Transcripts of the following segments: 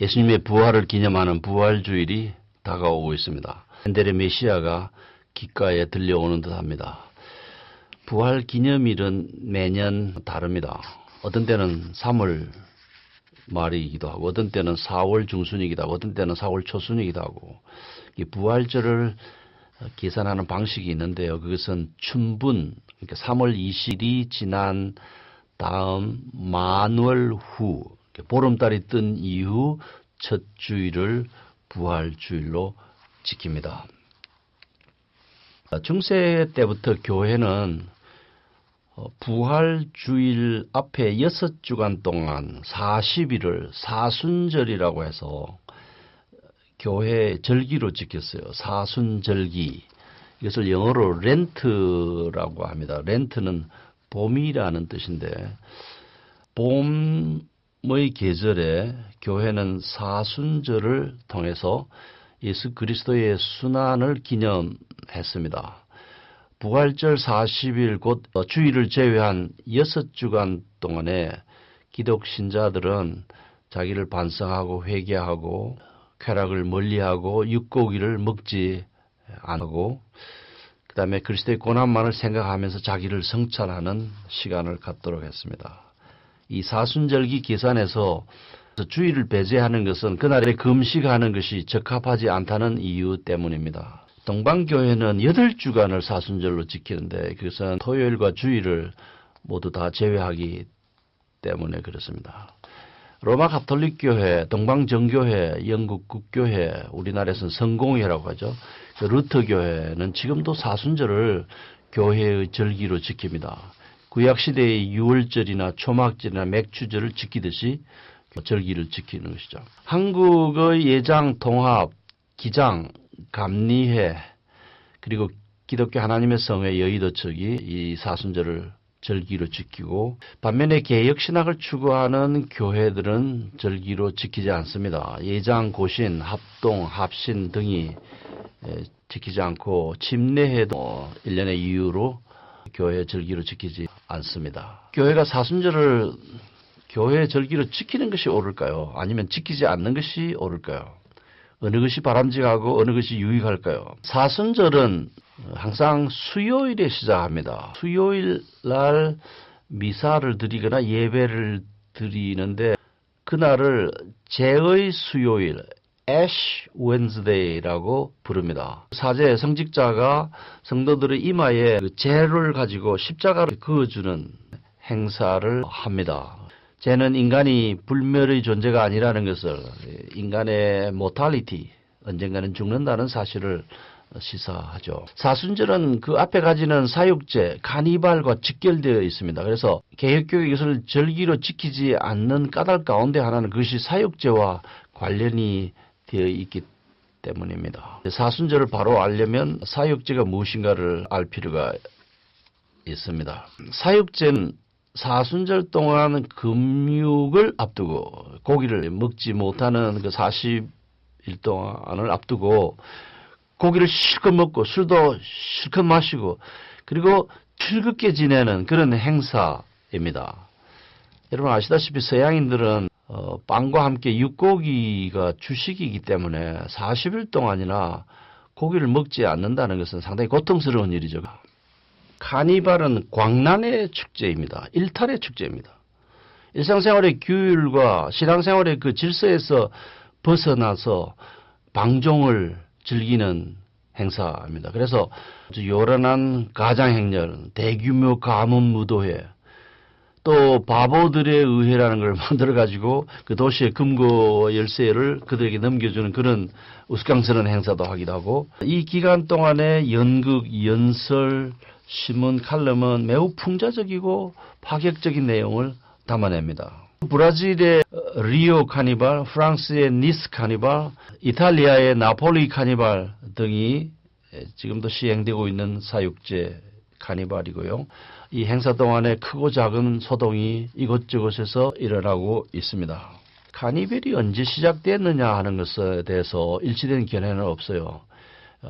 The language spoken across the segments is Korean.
예수님의 부활을 기념하는 부활주일이 다가오고 있습니다. 현대의 메시아가 귓가에 들려오는 듯합니다. 부활 기념일은 매년 다릅니다. 어떤 때는 3월 말이기도 하고, 어떤 때는 4월 중순이기도 하고, 어떤 때는 4월 초순이기도 하고, 이 부활절을 계산하는 방식이 있는데요. 그것은 춘분, 그러니까 3월 20일이 지난 다음 만월 후, 보름달이 뜬 이후 첫 주일을 부활주일로 지킵니다. 중세 때부터 교회는 부활주일 앞에 6주간 동안 40일을 사순절이라고 해서 교회 절기로 지켰어요. 사순절기. 이것을 영어로 렌트라고 합니다. 렌트는 봄이라는 뜻인데, 봄의 계절에 교회는 사순절을 통해서 예수 그리스도의 순환을 기념했습니다. 부활절 40일 곧 주일을 제외한 6주간 동안에 기독 신자들은 자기를 반성하고 회개하고 쾌락을 멀리하고 육고기를 먹지 않고, 그 다음에 그리스도의 고난만을 생각하면서 자기를 성찰하는 시간을 갖도록 했습니다. 이 사순절기 계산에서 주일을 배제하는 것은 그날에 금식하는 것이 적합하지 않다는 이유 때문입니다. 동방교회는 8주간을 사순절로 지키는데 그것은 토요일과 주일을 모두 다 제외하기 때문에 그렇습니다. 로마 가톨릭 교회, 동방정교회, 영국 국교회, 우리나라에서는 성공회라고 하죠. 루터 교회는 지금도 사순절을 교회의 절기로 지킵니다. 구약시대의 유월절이나 초막절이나 맥추절을 지키듯이 절기를 지키는 것이죠. 한국의 예장, 통합, 기장, 감리회, 그리고 기독교 하나님의 성회 여의도 측이 이 사순절을 절기로 지키고, 반면에 개혁신학을 추구하는 교회들은 절기로 지키지 않습니다. 예장, 고신, 합동, 합신 등이 지키지 않고, 침례회도 1년의 이유로 교회 절기로 지키지 않습니다. 교회가 사순절을 교회 절기로 지키는 것이 옳을까요? 아니면 지키지 않는 것이 옳을까요? 어느 것이 바람직하고 어느 것이 유익할까요? 사순절은 항상 수요일에 시작합니다. 수요일 날 미사를 드리거나 예배를 드리는데, 그날을 제의 수요일, Ash Wednesday라고 부릅니다. 사제 성직자가 성도들의 이마에 제를 가지고 십자가를 그어주는 행사를 합니다. 죄는 인간이 불멸의 존재가 아니라는 것을, 인간의 모탈리티, 언젠가는 죽는다는 사실을 시사하죠. 사순절은 그 앞에 가지는 사육제, 카니발과 직결되어 있습니다. 그래서 개혁교회 이것을 절기로 지키지 않는 까닭 가운데 하나는 그것이 사육제와 관련이 되어 있기 때문입니다. 사순절을 바로 알려면 사육제가 무엇인가를 알 필요가 있습니다. 사육제는 사순절 동안 금육을 앞두고, 고기를 먹지 못하는 그 40일 동안을 앞두고 고기를 실컷 먹고 술도 실컷 마시고 그리고 즐겁게 지내는 그런 행사입니다. 여러분 아시다시피 서양인들은 빵과 함께 육고기가 주식이기 때문에 40일 동안이나 고기를 먹지 않는다는 것은 상당히 고통스러운 일이죠. 카니발은 광란의 축제입니다. 일탈의 축제입니다. 일상생활의 규율과 신앙생활의 그 질서에서 벗어나서 방종을 즐기는 행사입니다. 그래서 요란한 가장행렬, 대규모 가문 무도회, 또 바보들의 의회라는 걸 만들어가지고 그 도시의 금고 열쇠를 그들에게 넘겨주는 그런 우스꽝스러운 행사도 하기도 하고, 이 기간 동안에 연극, 연설, 신문, 칼럼은 매우 풍자적이고 파격적인 내용을 담아냅니다. 브라질의 리오 카니발, 프랑스의 니스 카니발, 이탈리아의 나폴리 카니발 등이 지금도 시행되고 있는 사육제 카니발이고요. 이 행사 동안에 크고 작은 소동이 이곳저곳에서 일어나고 있습니다. 카니발이 언제 시작됐느냐 하는 것에 대해서 일치된 견해는 없어요.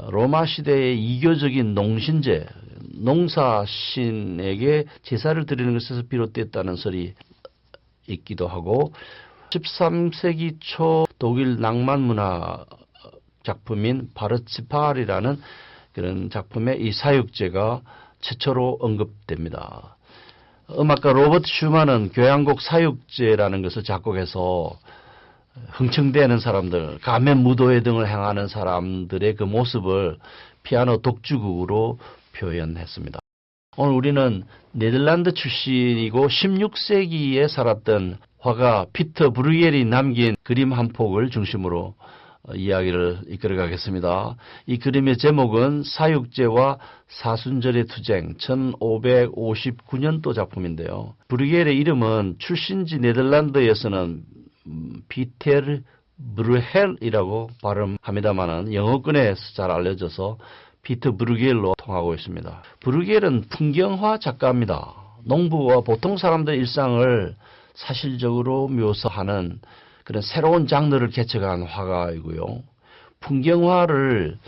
로마 시대의 이교적인 농신제, 농사신에게 제사를 드리는 것에서 비롯됐다는 설이 있기도 하고, 13세기 초 독일 낭만 문화 작품인 파르치팔이라는 그런 작품에 이 사육제가 최초로 언급됩니다. 음악가 로버트 슈만은 교향곡 사육제라는 것을 작곡해서 흥청대는 사람들, 가면 무도회 등을 행하는 사람들의 그 모습을 피아노 독주곡으로 표현했습니다. 오늘 우리는 네덜란드 출신이고 16세기에 살았던 화가 피터 브루겔이 남긴 그림 한 폭을 중심으로 이야기를 이끌어 가겠습니다. 이 그림의 제목은 사육제와 사순절의 투쟁, 1559년도 작품인데요. 브루겔의 이름은 출신지 네덜란드에서는 피테르 브루헬이라고 발음합니다만은 영어권에서 잘 알려져서 피터 브루겔로 통하고 있습니다. 브루겔은 풍경화 작가입니다. 농부와 보통 사람들의 일상을 사실적으로 묘사하는 그런 새로운 장르를 개척한 화가이고요. 풍경화를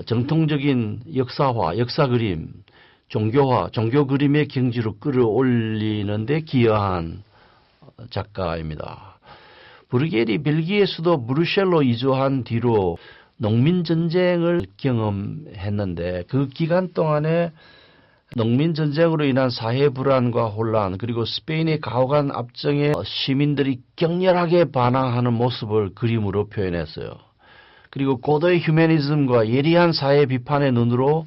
정통적인 역사화, 역사그림, 종교화, 종교그림의 경지로 끌어올리는 데 기여한 작가입니다. 브루겔이 벨기에 수도 브뤼셀로 이주한 뒤로 농민전쟁을 경험했는데 그 기간 동안에 농민전쟁으로 인한 사회 불안과 혼란 그리고 스페인의 가혹한 압정에 시민들이 격렬하게 반항하는 모습을 그림으로 표현했어요. 그리고 고도의 휴머니즘과 예리한 사회 비판의 눈으로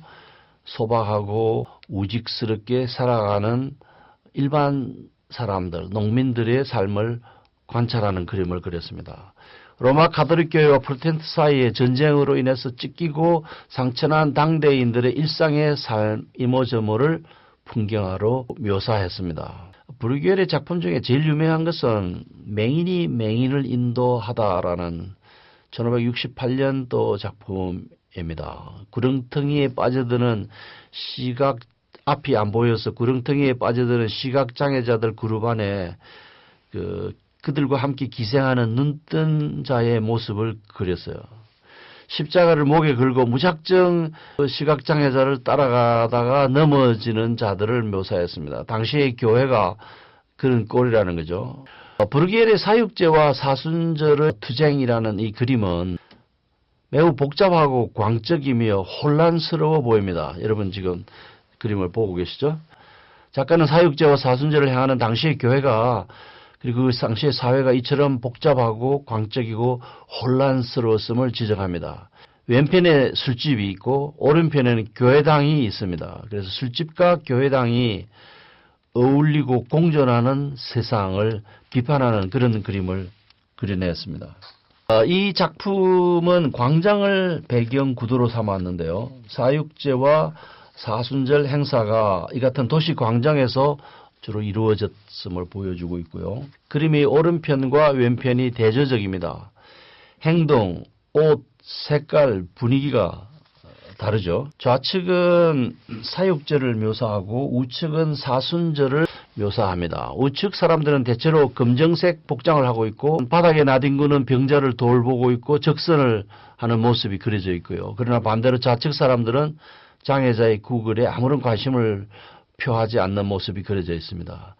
소박하고 우직스럽게 살아가는 일반 사람들, 농민들의 삶을 관찰하는 그림을 그렸습니다. 로마 가톨릭 교회와 프로테스탄트 사이의 전쟁으로 인해서 찢기고 상처난 당대인들의 일상의 삶 이모저모를 풍경화로 묘사했습니다. 브루겔의 작품 중에 제일 유명한 것은 맹인이 맹인을 인도하다라는 1568년도 작품입니다. 구렁텅이에 빠져드는 앞이 안 보여서 구렁텅이에 빠져드는 시각장애자들 그룹 안에 그들과 함께 기생하는 눈뜬 자의 모습을 그렸어요. 십자가를 목에 걸고 무작정 시각장애자를 따라가다가 넘어지는 자들을 묘사했습니다. 당시의 교회가 그런 꼴이라는 거죠. 브루겔의 사육제와 사순절의 투쟁이라는 이 그림은 매우 복잡하고 광적이며 혼란스러워 보입니다. 여러분 지금 그림을 보고 계시죠? 작가는 사육제와 사순절을 행하는 당시의 교회가 그리고 그 당시의 사회가 이처럼 복잡하고 광적이고 혼란스러웠음을 지적합니다. 왼편에 술집이 있고 오른편에는 교회당이 있습니다. 그래서 술집과 교회당이 어울리고 공존하는 세상을 비판하는 그런 그림을 그려냈습니다. 이 작품은 광장을 배경 구도로 삼았는데요. 사육제와 사순절 행사가 이 같은 도시 광장에서 주로 이루어졌음을 보여주고 있고요. 그림의 오른편과 왼편이 대조적입니다. 행동, 옷, 색깔, 분위기가 다르죠. 좌측은 사육절을 묘사하고 우측은 사순절을 묘사합니다. 우측 사람들은 대체로 검정색 복장을 하고 있고 바닥에 나뒹구는 병자를 돌보고 있고 적선을 하는 모습이 그려져 있고요. 그러나 반대로 좌측 사람들은 장애자의 구걸에 아무런 관심을 표하지 않는 모습이 그려져 있습니다.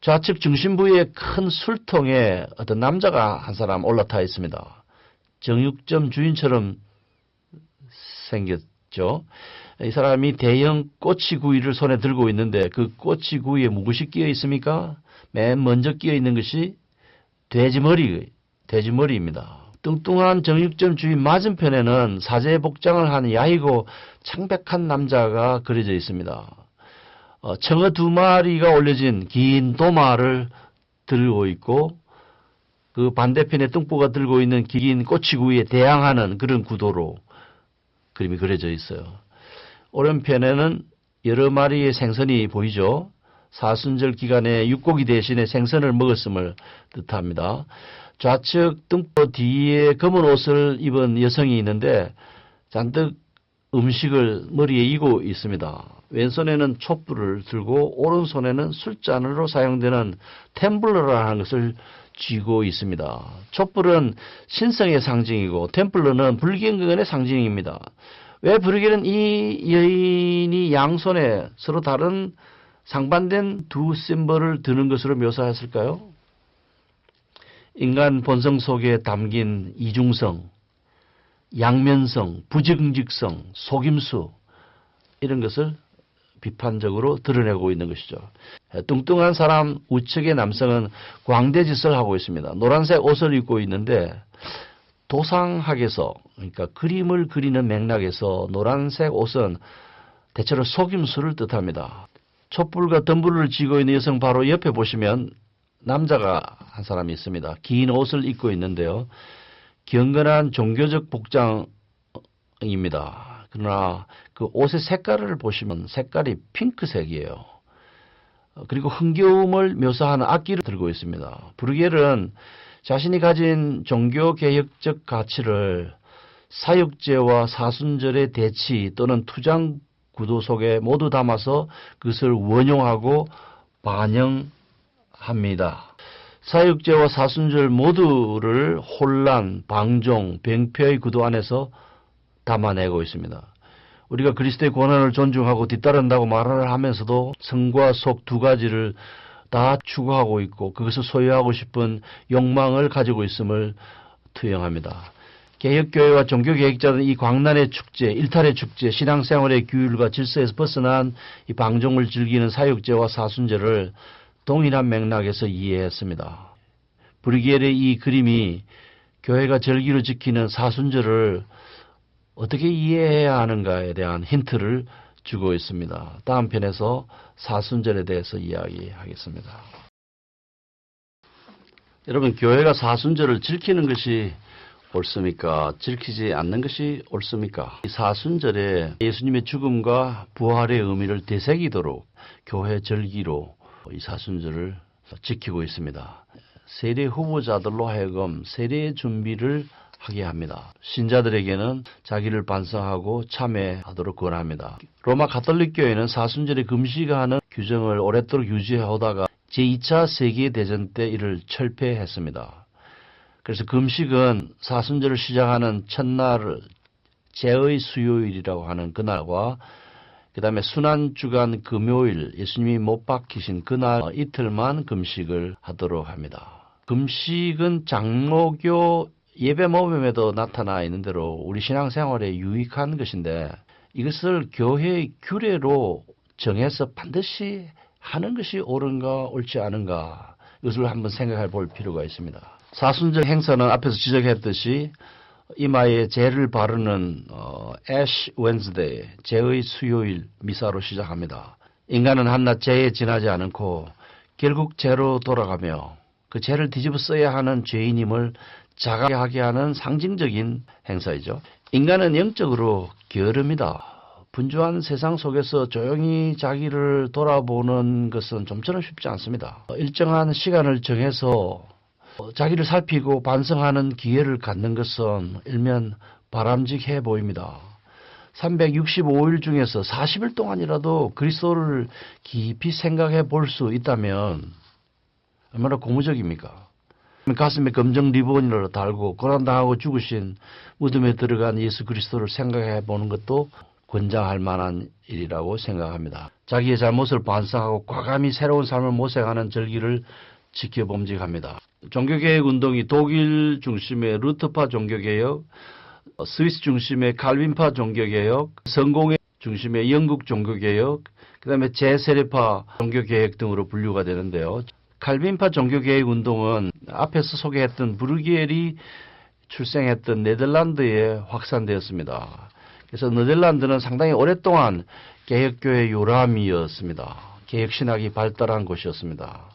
좌측 중심 부위에 큰 술통에 어떤 남자가 한 사람 올라타 있습니다. 정육점 주인처럼 생겼죠. 이 사람이 대형 꼬치구이를 손에 들고 있는데 그 꼬치구이에 무엇이 끼어 있습니까? 맨 먼저 끼어 있는 것이 돼지머리입니다. 뚱뚱한 정육점 주인 맞은편에는 사제 복장을 한 야이고 창백한 남자가 그려져 있습니다. 청어 2마리가 올려진 긴 도마를 들고 있고 그 반대편에 뚱보가 들고 있는 긴 꼬치구이에 대항하는 그런 구도로 그림이 그려져 있어요. 오른편에는 여러 마리의 생선이 보이죠. 사순절 기간에 육고기 대신에 생선을 먹었음을 뜻합니다. 좌측 뚱보 뒤에 검은 옷을 입은 여성이 있는데 잔뜩 음식을 머리에 이고 있습니다. 왼손에는 촛불을 들고 오른손에는 술잔으로 사용되는 템블러라는 것을 쥐고 있습니다. 촛불은 신성의 상징이고 템플러는 불경건의 상징입니다. 왜 브루겔은 이 여인이 양손에 서로 다른 상반된 두 심벌을 드는 것으로 묘사했을까요? 인간 본성 속에 담긴 이중성, 양면성, 부정직성, 속임수 이런 것을 비판적으로 드러내고 있는 것이죠. 뚱뚱한 사람 우측의 남성은 광대짓을 하고 있습니다. 노란색 옷을 입고 있는데 도상학에서 그러니까 그림을 그리는 맥락에서 노란색 옷은 대체로 속임수를 뜻합니다. 촛불과 덤불을 쥐고 있는 여성 바로 옆에 보시면 남자가 한 사람이 있습니다. 긴 옷을 입고 있는데요. 경건한 종교적 복장입니다. 그러나 그 옷의 색깔을 보시면 색깔이 핑크색이에요. 그리고 흥겨움을 묘사하는 악기를 들고 있습니다. 브루겔은 자신이 가진 종교개혁적 가치를 사육제와 사순절의 대치 또는 투장 구도 속에 모두 담아서 그것을 원용하고 반영합니다. 사육제와 사순절 모두를 혼란, 방종, 병폐의 구도 안에서 담아내고 있습니다. 우리가 그리스도의 권한을 존중하고 뒤따른다고 말을 하면서도 성과 속 두 가지를 다 추구하고 있고 그것을 소유하고 싶은 욕망을 가지고 있음을 투영합니다. 개혁교회와 종교개혁자는 이 광란의 축제, 일탈의 축제, 신앙생활의 규율과 질서에서 벗어난 이 방종을 즐기는 사육제와 사순절을 동일한 맥락에서 이해했습니다. 브루겔의 이 그림이 교회가 절기로 지키는 사순절을 어떻게 이해해야 하는가에 대한 힌트를 주고 있습니다. 다음 편에서 사순절에 대해서 이야기하겠습니다. 여러분, 교회가 사순절을 지키는 것이 옳습니까? 지키지 않는 것이 옳습니까? 이 사순절에 예수님의 죽음과 부활의 의미를 되새기도록 교회 절기로 이 사순절을 지키고 있습니다. 세례 후보자들로 하여금 세례 준비를 하게 합니다. 신자들에게는 자기를 반성하고 참회하도록 권합니다. 로마 가톨릭 교회는 사순절에 금식하는 규정을 오랫도록 유지해오다가 제2차 세계대전 때 이를 철폐했습니다. 그래서 금식은 사순절을 시작하는 첫날을 제의 수요일이라고 하는 그날과 그 다음에 순환주간 금요일 예수님이 못 박히신 그날 이틀만 금식을 하도록 합니다. 금식은 장로교 예배 모범에도 나타나 있는 대로 우리 신앙생활에 유익한 것인데 이것을 교회의 규례로 정해서 반드시 하는 것이 옳은가 옳지 않은가 이것을 한번 생각해 볼 필요가 있습니다. 사순절 행사는 앞에서 지적했듯이 이마에 제를 바르는 Ash Wednesday, 제의 수요일 미사로 시작합니다. 인간은 한낱 죄에 지나지 않고 결국 죄로 돌아가며 그 죄를 뒤집어 써야 하는 죄인임을 자각하게 하는 상징적인 행사이죠. 인간은 영적으로 게으릅니다. 분주한 세상 속에서 조용히 자기를 돌아보는 것은 좀처럼 쉽지 않습니다. 일정한 시간을 정해서 자기를 살피고 반성하는 기회를 갖는 것은 일면 바람직해 보입니다. 365일 중에서 40일 동안이라도 그리스도를 깊이 생각해 볼 수 있다면 얼마나 고무적입니까? 가슴에 검정 리본을 달고 고난당하고 죽으신 무덤에 들어간 예수 그리스도를 생각해 보는 것도 권장할 만한 일이라고 생각합니다. 자기의 잘못을 반성하고 과감히 새로운 삶을 모색하는 절기를 지켜봄직합니다. 종교개혁 운동이 독일 중심의 루터파 종교개혁, 스위스 중심의 칼빈파 종교개혁, 성공회 중심의 영국 종교개혁, 그 다음에 제세례파 종교개혁 등으로 분류가 되는데요. 칼빈파 종교개혁 운동은 앞에서 소개했던 브루겔이 출생했던 네덜란드에 확산되었습니다. 그래서 네덜란드는 상당히 오랫동안 개혁교회 요람이었습니다. 개혁신학이 발달한 곳이었습니다.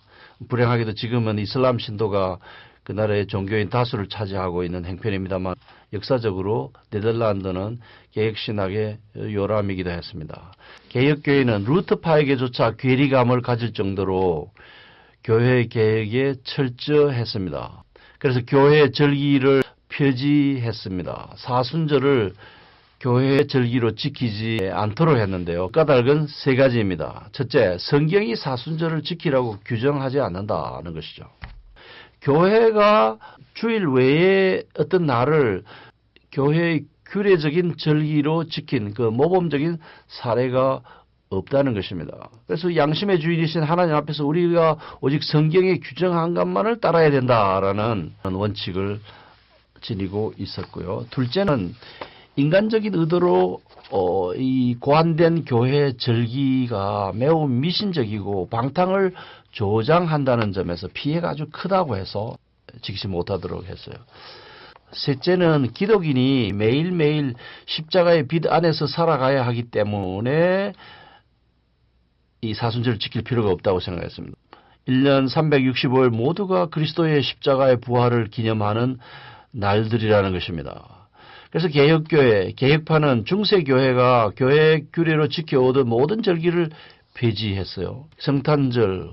불행하게도 지금은 이슬람 신도가 그 나라의 종교인 다수를 차지하고 있는 형편입니다만 역사적으로 네덜란드는 개혁신학의 요람이기도 했습니다. 개혁교회는 루터파에게조차 괴리감을 가질 정도로 교회 개혁에 철저했습니다. 그래서 교회 절기를 표지했습니다. 사순절을 교회의 절기로 지키지 않도록 했는데요. 까닭은 세 가지입니다. 첫째, 성경이 사순절을 지키라고 규정하지 않는다는 것이죠. 교회가 주일 외에 어떤 날을 교회의 규례적인 절기로 지킨 그 모범적인 사례가 없다는 것입니다. 그래서 양심의 주인이신 하나님 앞에서 우리가 오직 성경의 규정한 것만을 따라야 된다라는 원칙을 지니고 있었고요. 둘째는 인간적인 의도로 이 고안된 교회 절기가 매우 미신적이고 방탕을 조장한다는 점에서 피해가 아주 크다고 해서 지키지 못하도록 했어요. 셋째는 기독인이 매일매일 십자가의 빛 안에서 살아가야 하기 때문에 이 사순절을 지킬 필요가 없다고 생각했습니다. 1년 365일 모두가 그리스도의 십자가의 부활을 기념하는 날들이라는 것입니다. 그래서 개혁교회, 개혁파는 중세교회가 교회 규례로 지켜오던 모든 절기를 폐지했어요. 성탄절,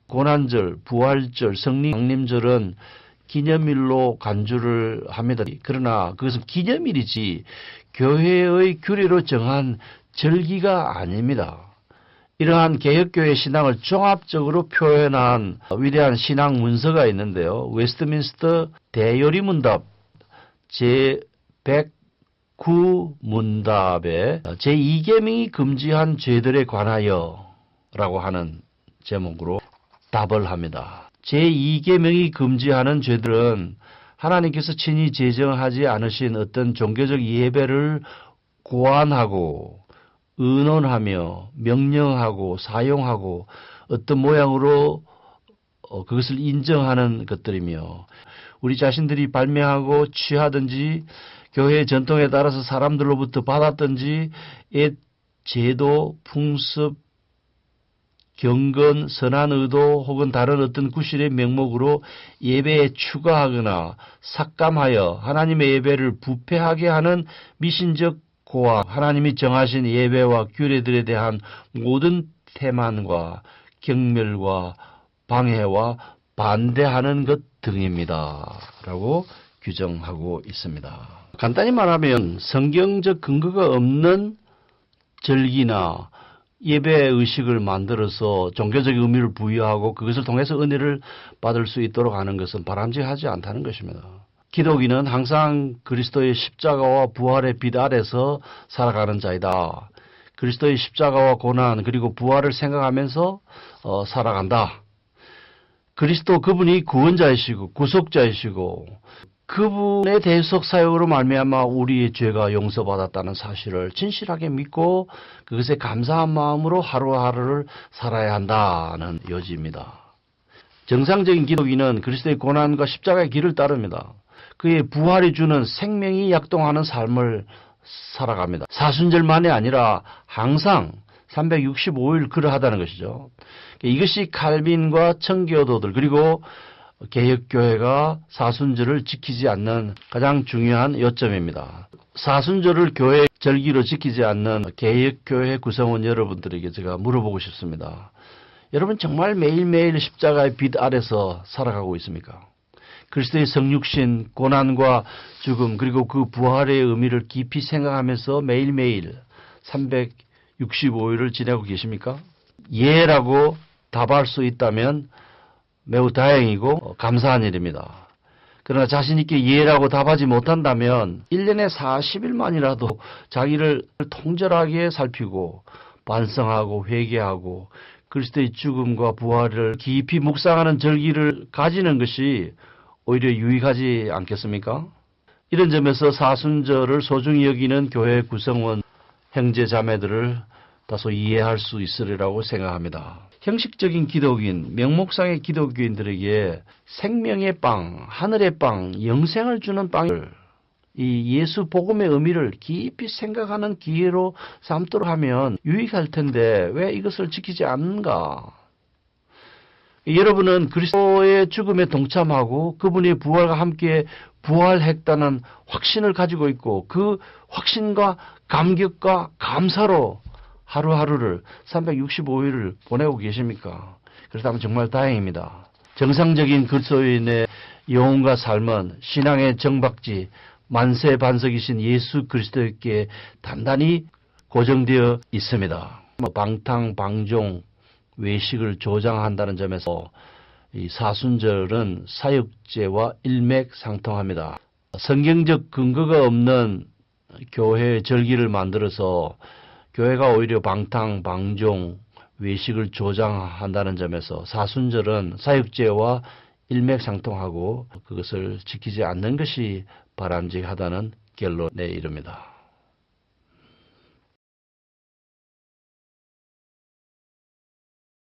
고난절, 부활절, 성령 강림절은 기념일로 간주를 합니다. 그러나 그것은 기념일이지 교회의 규례로 정한 절기가 아닙니다. 이러한 개혁교회 신앙을 종합적으로 표현한 위대한 신앙 문서가 있는데요. 웨스트민스터 대요리문답 제109문답에 제2계명이 금지한 죄들에 관하여 라고 하는 제목으로 답을 합니다. 제2계명이 금지하는 죄들은 하나님께서 친히 제정하지 않으신 어떤 종교적 예배를 고안하고 의논하며 명령하고 사용하고 어떤 모양으로 그것을 인정하는 것들이며 우리 자신들이 발명하고 취하든지 교회 전통에 따라서 사람들로부터 받았든지 옛 제도, 풍습, 경건, 선한 의도 혹은 다른 어떤 구실의 명목으로 예배에 추가하거나 삭감하여 하나님의 예배를 부패하게 하는 미신적 고아, 하나님이 정하신 예배와 규례들에 대한 모든 태만과 경멸과 방해와 반대하는 것 등입니다. 라고 규정하고 있습니다. 간단히 말하면 성경적 근거가 없는 절기나 예배 의식을 만들어서 종교적 의미를 부여하고 그것을 통해서 은혜를 받을 수 있도록 하는 것은 바람직하지 않다는 것입니다. 기독인은 항상 그리스도의 십자가와 부활의 빛 아래서 살아가는 자이다. 그리스도의 십자가와 고난 그리고 부활을 생각하면서 살아간다. 그리스도 그분이 구원자이시고 구속자이시고 그분의 대속 사역으로 말미암아 우리의 죄가 용서받았다는 사실을 진실하게 믿고 그것에 감사한 마음으로 하루하루를 살아야 한다는 요지입니다. 정상적인 기독인은 그리스도의 고난과 십자가의 길을 따릅니다. 그의 부활이 주는 생명이 약동하는 삶을 살아갑니다. 사순절만이 아니라 항상 365일 그러하다는 것이죠. 이것이 칼빈과 청교도들 그리고 개혁교회가 사순절을 지키지 않는 가장 중요한 요점입니다. 사순절을 교회 절기로 지키지 않는 개혁교회 구성원 여러분들에게 제가 물어보고 싶습니다. 여러분 정말 매일매일 십자가의 빛 아래서 살아가고 있습니까? 그리스도의 성육신, 고난과 죽음 그리고 그 부활의 의미를 깊이 생각하면서 매일매일 365일을 지내고 계십니까? 예라고 답할 수 있다면 매우 다행이고 감사한 일입니다. 그러나 자신 있게 예라고 답하지 못한다면 1년에 40일만이라도 자기를 통절하게 살피고 반성하고 회개하고 그리스도의 죽음과 부활을 깊이 묵상하는 절기를 가지는 것이 오히려 유익하지 않겠습니까? 이런 점에서 사순절을 소중히 여기는 교회 구성원 형제 자매들을 다소 이해할 수 있으리라고 생각합니다. 형식적인 기독인, 명목상의 기독교인들에게 생명의 빵, 하늘의 빵, 영생을 주는 빵을 이 예수 복음의 의미를 깊이 생각하는 기회로 삼도록 하면 유익할 텐데 왜 이것을 지키지 않는가? 여러분은 그리스도의 죽음에 동참하고 그분의 부활과 함께 부활했다는 확신을 가지고 있고 그 확신과 감격과 감사로 하루하루를 365일을 보내고 계십니까? 그렇다면 정말 다행입니다. 정상적인 그리스도인의 영혼과 삶은 신앙의 정박지 만세 반석이신 예수 그리스도께 단단히 고정되어 있습니다. 방탕, 방종, 외식을 조장한다는 점에서 이 사순절은 사역제와 일맥상통합니다. 성경적 근거가 없는 교회의 절기를 만들어서 교회가 오히려 방탕, 방종, 외식을 조장한다는 점에서 사순절은 사육제와 일맥상통하고 그것을 지키지 않는 것이 바람직하다는 결론에 이릅니다.